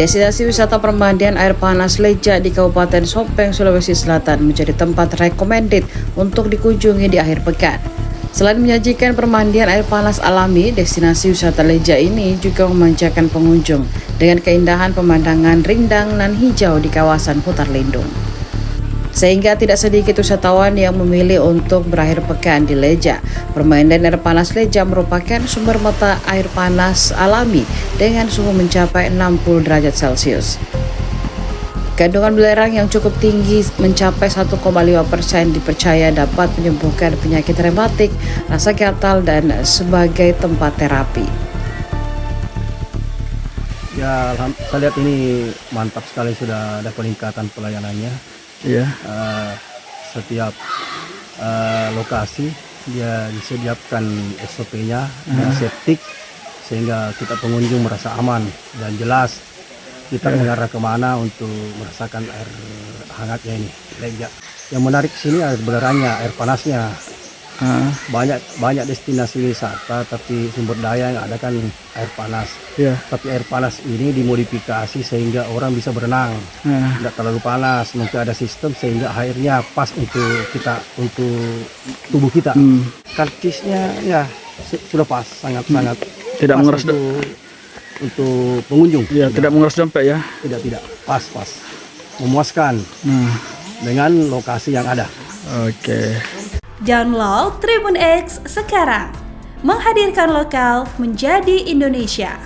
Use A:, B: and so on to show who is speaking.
A: Destinasi wisata permandian air panas Leja di Kabupaten Sopeng, Sulawesi Selatan menjadi tempat recommended untuk dikunjungi di akhir pekan. Selain menyajikan permandian air panas alami, destinasi wisata Leja ini juga memanjakan pengunjung dengan keindahan pemandangan rindang nan hijau di kawasan hutan lindung. Sehingga tidak sedikit wisatawan yang memilih untuk berakhir pekan di Leja. Permainan air panas Leja merupakan sumber mata air panas alami dengan suhu mencapai 60 derajat Celcius. Kandungan belerang yang cukup tinggi mencapai 1,5% dipercaya dapat menyembuhkan penyakit rematik, rasa gatal, dan sebagai tempat terapi.
B: Ya, saya lihat ini mantap sekali, sudah ada peningkatan pelayanannya.
C: Iya.
B: Setiap lokasi dia disediakan SOP-nya dan septik sehingga kita pengunjung merasa aman dan jelas kita mengarah kemana untuk merasakan air hangatnya ini. Leja. Yang menarik sini air belerangnya, air panasnya. Banyak destinasi wisata tapi sumber daya yang ada kan air panas.
C: Iya.
B: Tapi air panas ini dimodifikasi sehingga orang bisa berenang, tidak terlalu panas. Mungkin ada sistem sehingga airnya pas untuk kita, untuk tubuh kita. Karcisnya ya sudah pas, sangat
C: Tidak
B: pas
C: mengeras
B: untuk pengunjung.
C: Ya, tidak mengeras dompet ya.
B: Tidak pas, memuaskan dengan lokasi yang ada.
C: Oke.
D: Download Tribun X sekarang, menghadirkan lokal menjadi Indonesia.